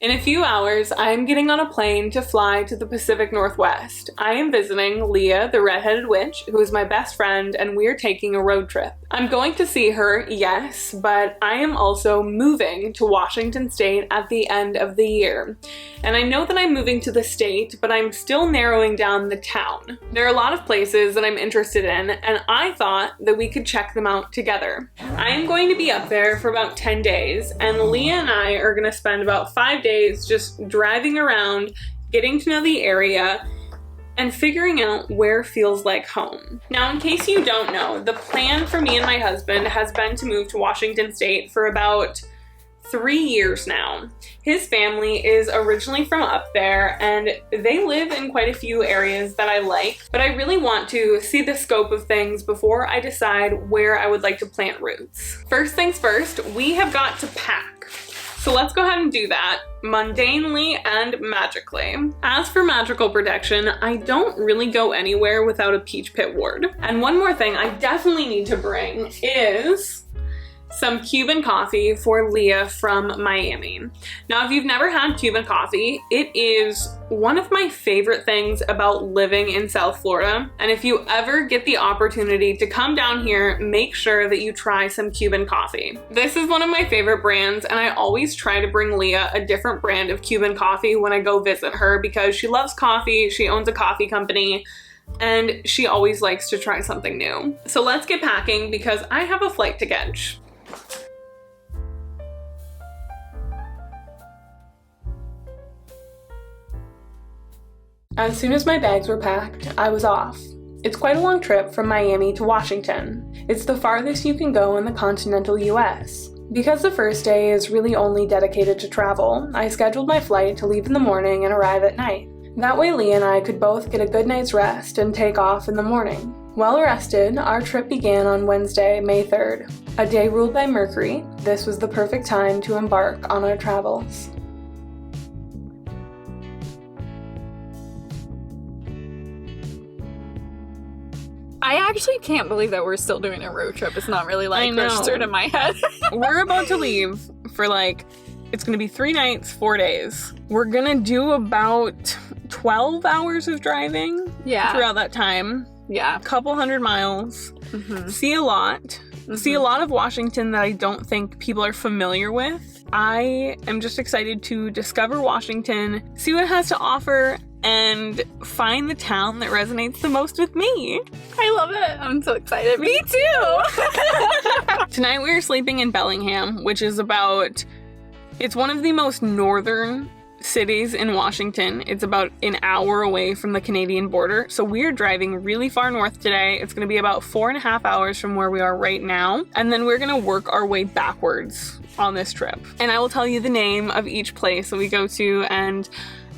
In a few hours, I am getting on a plane to fly to the Pacific Northwest. I am visiting Leah, the redheaded witch, who is my best friend, and we're taking a road trip. I'm going to see her, yes, but I am also moving to Washington State at the end of the year. And I know that I'm moving to the state, but I'm still narrowing down the town. There are a lot of places that I'm interested in, and I thought that we could check them out together. I am going to be up there for about 10 days, and Leah and I are going to spend about 5 days just driving around, getting to know the area, and figuring out where feels like home. Now, in case you don't know, the plan for me and my husband has been to move to Washington State for about 3 years now. His family is originally from up there, and they live in quite a few areas that I like, but I really want to see the scope of things before I decide where I would like to plant roots. First things first, we have got to pack. So let's go ahead and do that, mundanely and magically. As for magical protection, I don't really go anywhere without a peach pit ward. And one more thing I definitely need to bring is some Cuban coffee for Leah from Miami. Now, if you've never had Cuban coffee, it is one of my favorite things about living in South Florida. And if you ever get the opportunity to come down here, make sure that you try some Cuban coffee. This is one of my favorite brands, and I always try to bring Leah a different brand of Cuban coffee when I go visit her because she loves coffee, she owns a coffee company, and she always likes to try something new. So let's get packing because I have a flight to catch. As soon as my bags were packed, I was off. It's quite a long trip from Miami to Washington. It's the farthest you can go in the continental US. Because the first day is really only dedicated to travel, I scheduled my flight to leave in the morning and arrive at night. That way Leah and I could both get a good night's rest and take off in the morning. Well rested, our trip began on Wednesday, May 3rd. A day ruled by Mercury, this was the perfect time to embark on our travels. I actually can't believe that we're still doing a road trip. It's not really like registered in my head. We're about to leave for it's gonna be 3 nights, 4 days. We're gonna do about 12 hours of driving throughout that time. Yeah. A couple 100 miles. Mm-hmm. See a lot. Mm-hmm. See a lot of Washington that I don't think people are familiar with. I am just excited to discover Washington, see what it has to offer, and find the town that resonates the most with me. I love it. I'm so excited. Me too! Tonight we are sleeping in Bellingham, which is it's one of the most northern cities in Washington. It's about an hour away from the Canadian border. So we're driving really far north today. It's going to be about 4.5 hours from where we are right now. And then we're going to work our way backwards on this trip. And I will tell you the name of each place that we go to and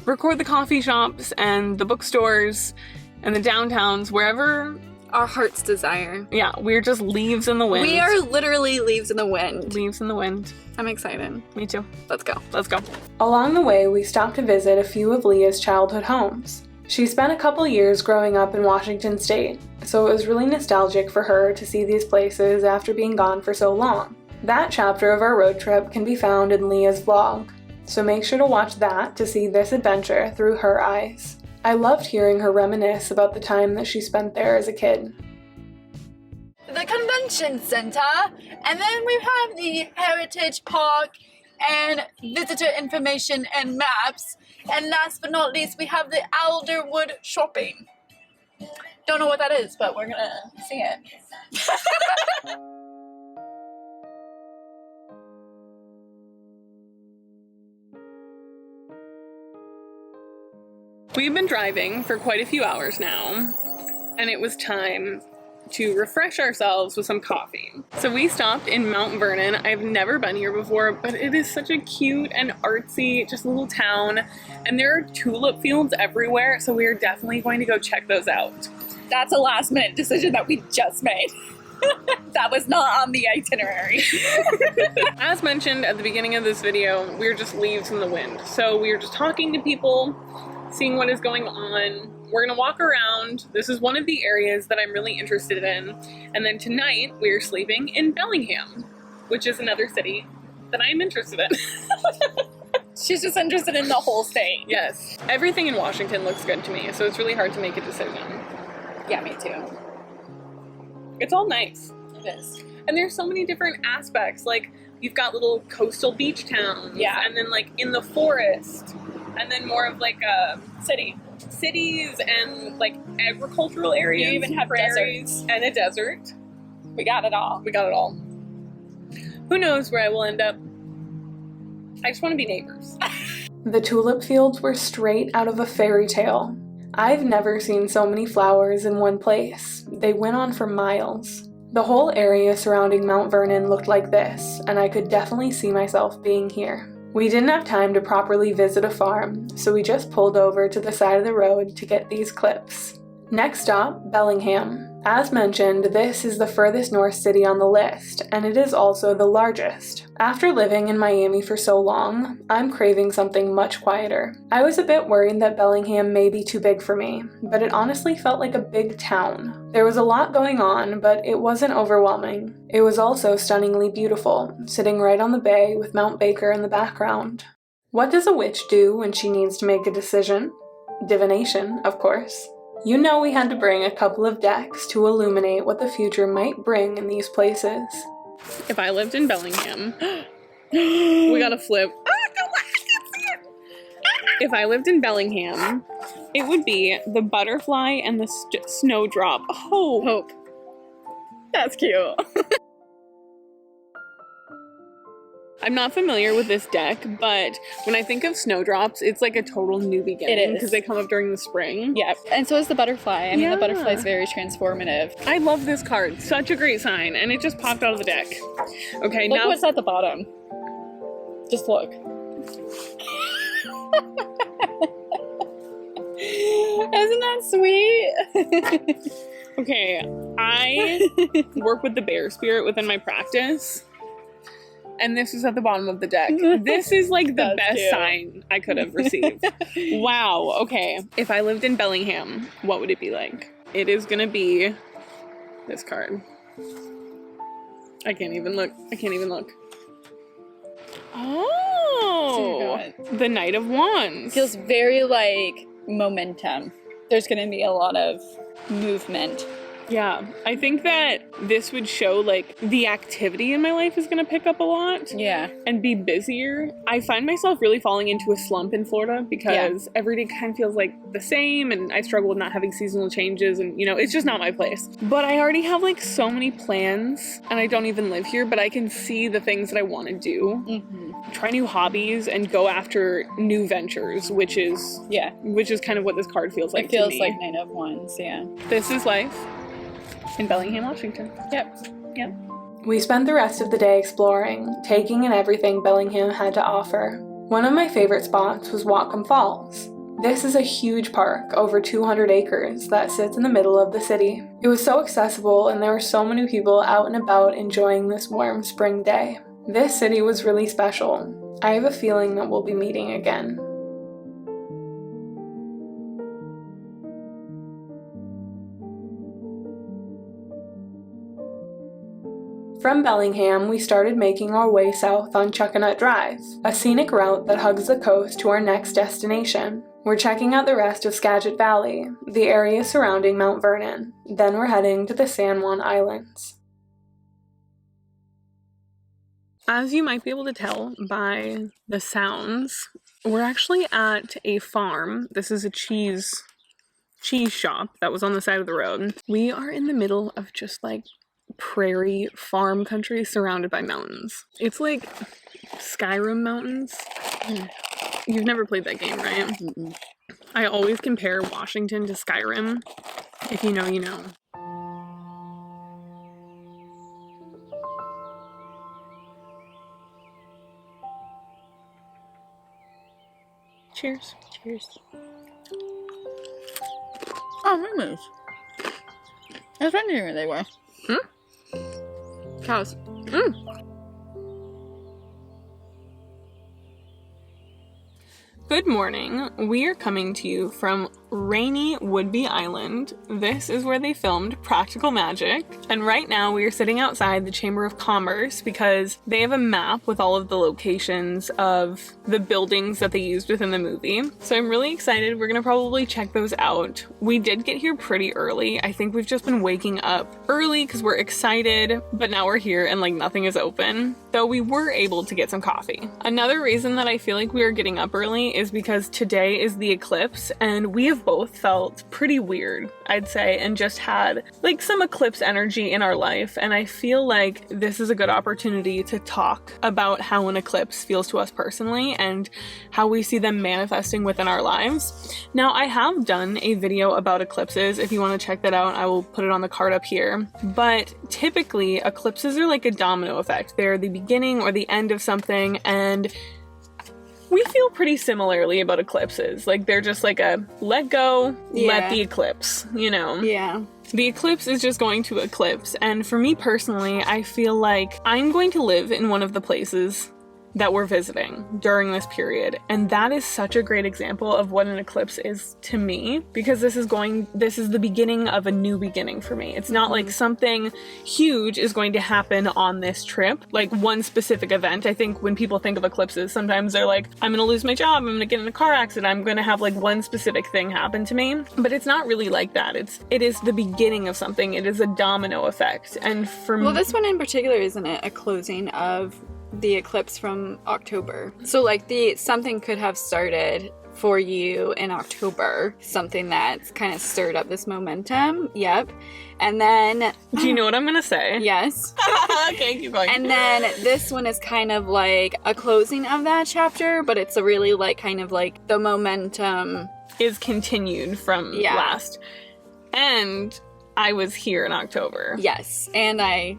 record the coffee shops and the bookstores and the downtowns, wherever our heart's desire. Yeah, we're just leaves in the wind. We are literally leaves in the wind. Leaves in the wind. I'm excited. Me too. Let's go. Let's go. Along the way, we stopped to visit a few of Leah's childhood homes. She spent a couple years growing up in Washington State, so it was really nostalgic for her to see these places after being gone for so long. That chapter of our road trip can be found in Leah's vlog, so make sure to watch that to see this adventure through her eyes. I loved hearing her reminisce about the time that she spent there as a kid. The convention center, and then we have the heritage park and visitor information and maps, and last but not least we have the Alderwood shopping. Don't know what that is, but we're gonna see it. We've been driving for quite a few hours now, and it was time to refresh ourselves with some coffee. So we stopped in Mount Vernon. I've never been here before, but it is such a cute and artsy, just little town, and there are tulip fields everywhere, so we are definitely going to go check those out. That's a last minute decision that we just made. That was not on the itinerary. As mentioned at the beginning of this video, we're just leaves in the wind. So we're just talking to people, seeing what is going on. We're gonna walk around. This is one of the areas that I'm really interested in. And then tonight we're sleeping in Bellingham, which is another city that I'm interested in. She's just interested in the whole state. Yes. Everything in Washington looks good to me, so it's really hard to make a decision. Yeah, me too. It's all nice. It is. And there's so many different aspects. Like, you've got little coastal beach towns. Yeah. And then, like, in the forest. And then more of, like, cities and, like, agricultural areas. You even have prairies. And a desert. We got it all. We got it all. Who knows where I will end up? I just want to be neighbors. The tulip fields were straight out of a fairy tale. I've never seen so many flowers in one place. They went on for miles. The whole area surrounding Mount Vernon looked like this, and I could definitely see myself being here. We didn't have time to properly visit a farm, so we just pulled over to the side of the road to get these clips. Next stop, Bellingham. As mentioned, this is the furthest north city on the list, and it is also the largest. After living in Miami for so long, I'm craving something much quieter. I was a bit worried that Bellingham may be too big for me, but it honestly felt like a big town. There was a lot going on, but it wasn't overwhelming. It was also stunningly beautiful, sitting right on the bay with Mount Baker in the background. What does a witch do when she needs to make a decision? Divination, of course. You know we had to bring a couple of decks to illuminate what the future might bring in these places. If I lived in Bellingham, we gotta flip. If I lived in Bellingham, it would be the butterfly and the snowdrop. Hope. That's cute. I'm not familiar with this deck, but when I think of snowdrops, it's like a total new beginning. It is. Because they come up during the spring. Yep. And so is the butterfly. I mean, Yeah. the butterfly is very transformative. I love this card. Such a great sign. And it just popped out of the deck. Okay, Look now... what's at the bottom. Just look. Isn't that sweet? Okay, I work with the bear spirit within my practice. And this is at the bottom of the deck. This is like the That's best cute. sign I could have received. Wow, okay. If I lived in Bellingham, what would it be like? It is gonna be this card. I can't even look. Oh! The Knight of Wands. Feels very like momentum. There's gonna be a lot of movement. Yeah, I think that this would show like the activity in my life is going to pick up a lot. Yeah. And be busier. I find myself really falling into a slump in Florida because every day kind of feels like the same, and I struggle with not having seasonal changes, and you know, it's just not my place. But I already have like so many plans, and I don't even live here, but I can see the things that I want to do. Mm-hmm. Try new hobbies and go after new ventures, which is kind of what this card feels like. It feels to me. like Knight of Wands, yeah. This is life in Bellingham, Washington. Yep. We spent the rest of the day exploring, taking in everything Bellingham had to offer. One of my favorite spots was Whatcom Falls. This is a huge park, over 200 acres, that sits in the middle of the city. It was so accessible, and there were so many people out and about enjoying this warm spring day. This city was really special. I have a feeling that we'll be meeting again. From Bellingham, we started making our way south on Chuckanut Drive, a scenic route that hugs the coast to our next destination. We're checking out the rest of Skagit Valley, the area surrounding Mount Vernon. Then we're heading to the San Juan Islands. As you might be able to tell by the sounds, we're actually at a farm. This is a cheese shop that was on the side of the road. We are in the middle of just like prairie farm country surrounded by mountains. It's like Skyrim mountains. You've never played that game, right? Mm-mm. I always compare Washington to Skyrim. If you know, you know. Cheers. Cheers. Oh, mermaids. I was wondering where they were. Cows. Good morning. We are coming to you from rainy Whidbey Island. This is where they filmed Practical Magic. And right now we are sitting outside the Chamber of Commerce because they have a map with all of the locations of the buildings that they used within the movie. So I'm really excited. We're gonna probably check those out. We did get here pretty early. I think we've just been waking up early because we're excited, but now we're here and like nothing is open. Though we were able to get some coffee. Another reason that I feel like we are getting up early is because today is the eclipse and we have both felt pretty weird, I'd say, and just had like some eclipse energy in our life. And I feel like this is a good opportunity to talk about how an eclipse feels to us personally and how we see them manifesting within our lives. Now, I have done a video about eclipses. If you want to check that out, I will put it on the card up here. But typically, eclipses are like a domino effect. They're the beginning or the end of something, and we feel pretty similarly about eclipses. Like, they're just like a let go, let the eclipse, you know? Yeah. The eclipse is just going to eclipse. And for me personally, I feel like I'm going to live in one of the places that we're visiting during this period. And that is such a great example of what an eclipse is to me, because this is the beginning of a new beginning for me. It's not like something huge is going to happen on this trip, like one specific event. I think when people think of eclipses, sometimes they're like, I'm gonna lose my job, I'm gonna get in a car accident, I'm gonna have like one specific thing happen to me. But it's not really like that. It is the beginning of something. It is a domino effect. And for me, Well, this one in particular, isn't it a closing of the eclipse from October? So like something could have started for you in October, something that's kind of stirred up this momentum. Yep. And then do you know what I'm gonna say? Yes. Okay, keep going. And then this one is kind of like a closing of that chapter, but it's a really like kind of like the momentum is continued from last. And I was here in October. Yes. And I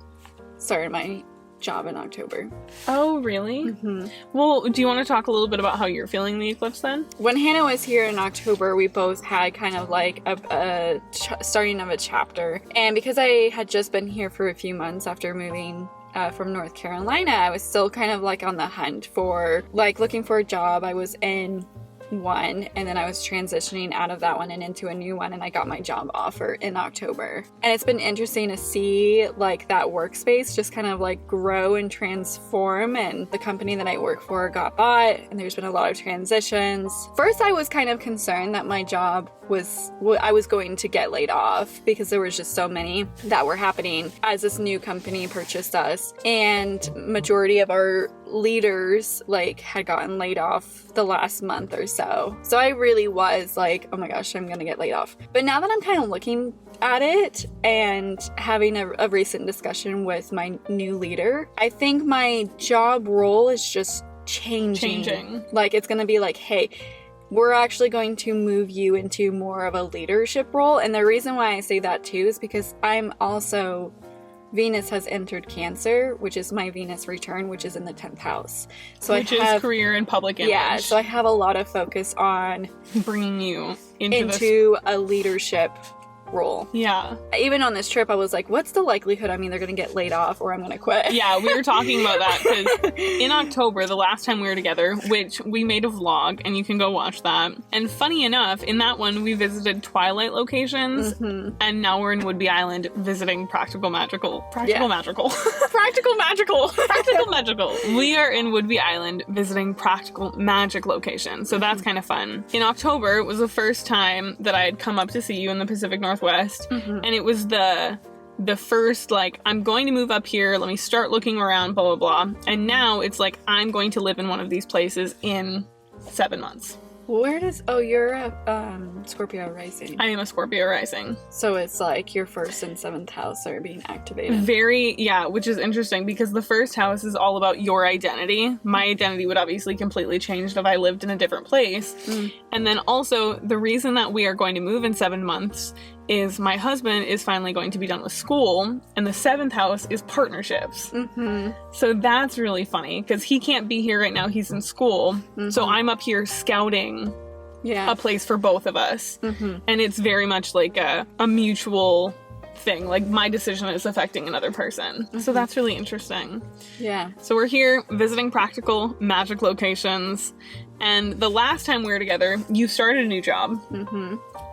started my job in October. Oh, really? Mm-hmm. Well, do you want to talk a little bit about how you're feeling the eclipse then? When Hannah was here in October, we both had kind of like a starting of a chapter. And because I had just been here for a few months after moving from North Carolina, I was still kind of like on the hunt for like looking for a job. I was in one, and then I was transitioning out of that one and into a new one, and I got my job offer in October. And it's been interesting to see like that workspace just kind of like grow and transform, and the company that I work for got bought, and there's been a lot of transitions. First, I was kind of concerned that my job I was going to get laid off because there was just so many that were happening as this new company purchased us, and majority of our leaders like had gotten laid off the last month or so. So I really was like, oh my gosh, I'm gonna get laid off. But now that I'm kind of looking at it and having a recent discussion with my new leader, I think my job role is just changing. Like, it's gonna be like, hey, we're actually going to move you into more of a leadership role. And the reason why I say that too is because Venus has entered Cancer, which is my Venus return, which is in the 10th house. So which is career and public image. Yeah, so I have a lot of focus on bringing you into a leadership role. Yeah. Even on this trip, I was like, what's the likelihood I'm either going to get laid off or I'm going to quit? Yeah, we were talking about that because in October, the last time we were together, which we made a vlog and you can go watch that. And funny enough, in that one, we visited Twilight locations, and now we're in Whidbey Island visiting Practical Magical. We are in Whidbey Island visiting Practical Magic locations. So that's kind of fun. In October was the first time that I had come up to see you in the Pacific Northwest. And it was the first, like, I'm going to move up here, let me start looking around, blah, blah, blah. And now it's like, I'm going to live in one of these places in 7 months. You're a Scorpio rising. I am a Scorpio rising. So it's like your 1st and 7th house are being activated. Which is interesting because the 1st house is all about your identity. My identity would obviously completely change if I lived in a different place. And then also the reason that we are going to move in 7 months is my husband is finally going to be done with school, and the 7th house is partnerships. So that's really funny because he can't be here right now, he's in school. So I'm up here scouting a place for both of us. And it's very much like a mutual thing, like my decision is affecting another person. So that's really interesting. Yeah. So we're here visiting Practical Magic locations, and the last time we were together, you started a new job.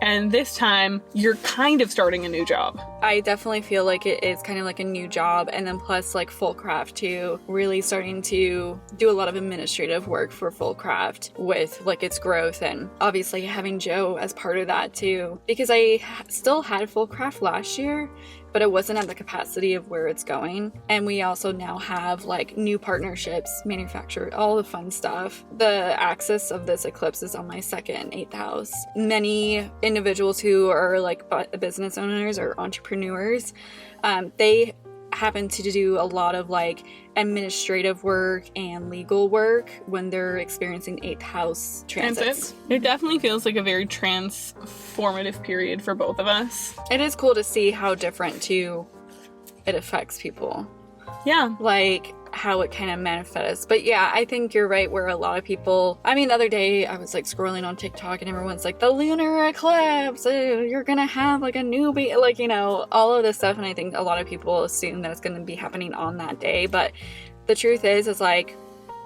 And this time, you're kind of starting a new job. I definitely feel like it is kind of like a new job, and then plus like Fullcraft too, really starting to do a lot of administrative work for Fullcraft with like its growth, and obviously having Joe as part of that too, because I still had Fullcraft last year, but it wasn't at the capacity of where it's going. And we also now have like new partnerships, manufactured, all the fun stuff. The axis of this eclipse is on my second 8th house. Many individuals who are like business owners or entrepreneurs, they happen to do a lot of like administrative work and legal work when they're experiencing 8th house transits. It definitely feels like a very transformative period for both of us. It is cool to see how different too it affects people. Yeah. Like how it kind of manifests. But yeah, I think you're right where a lot of people, I mean, the other day I was like scrolling on TikTok and everyone's like, the lunar eclipse, you're gonna have like a new like, you know, all of this stuff. And I think a lot of people assume that it's gonna be happening on that day. But the truth is like,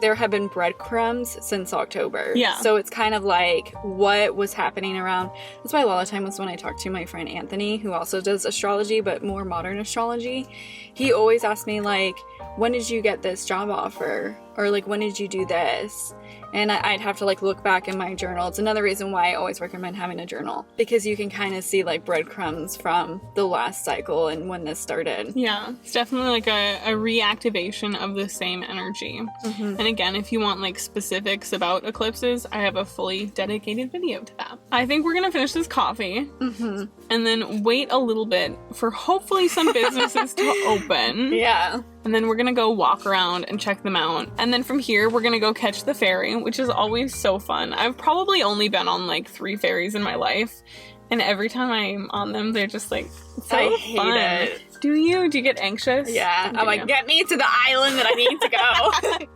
there have been breadcrumbs since October. Yeah. So it's kind of like what was happening around. That's why a lot of times when I talk to my friend Anthony, who also does astrology, but more modern astrology, he always asks me like, when did you get this job offer? Or like, when did you do this? And I'd have to like look back in my journal. It's another reason why I always recommend having a journal, because you can kind of see like breadcrumbs from the last cycle and when this started. Yeah, it's definitely like a reactivation of the same energy. And again, if you want like specifics about eclipses, I have a fully dedicated video to that. I think we're gonna finish this coffee and then wait a little bit for hopefully some businesses to open. Yeah. And then we're gonna go walk around and check them out. And then from here, we're gonna go catch the ferry, which is always so fun. I've probably only been on like 3 ferries in my life. And every time I'm on them, they're just like so I hate fun. it. Do you get anxious? Yeah. Do I'm like, you? get me to the island that I need to go.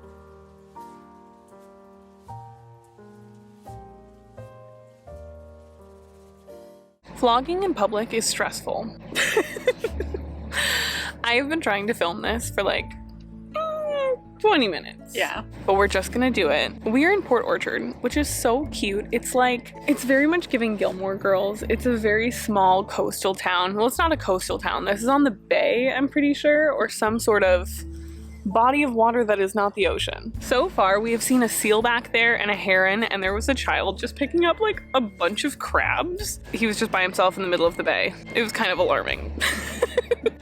Vlogging in public is stressful. I've been trying to film this for like 20 minutes. Yeah. But we're just gonna do it. We're in Port Orchard, which is so cute. It's like, it's very much giving Gilmore Girls. It's a very small coastal town. Well, it's not a coastal town. This is on the bay, I'm pretty sure, or some sort of body of water that is not the ocean. So far, we have seen a seal back there and a heron, and there was a child just picking up like a bunch of crabs. He was just by himself in the middle of the bay. It was kind of alarming.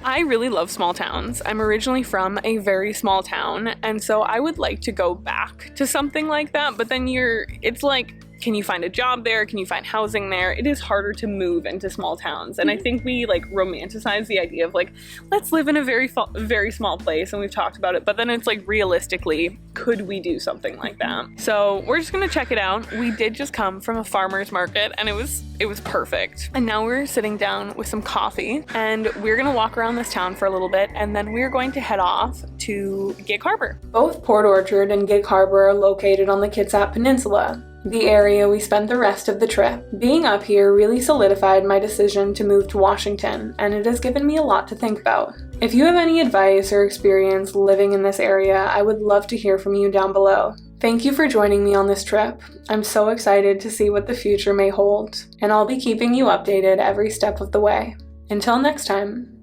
I really love small towns. I'm originally from a very small town, and so I would like to go back to something like that, but then it's like, can you find a job there? Can you find housing there? It is harder to move into small towns. And I think we like romanticize the idea of like, let's live in a very small place. And we've talked about it, but then it's like, realistically, could we do something like that? So we're just gonna check it out. We did just come from a farmer's market and it was perfect. And now we're sitting down with some coffee and we're gonna walk around this town for a little bit. And then we're going to head off to Gig Harbor. Both Port Orchard and Gig Harbor are located on the Kitsap Peninsula, the area we spent the rest of the trip. Being up here really solidified my decision to move to Washington, and it has given me a lot to think about. If you have any advice or experience living in this area, I would love to hear from you down below. Thank you for joining me on this trip. I'm so excited to see what the future may hold, and I'll be keeping you updated every step of the way. Until next time.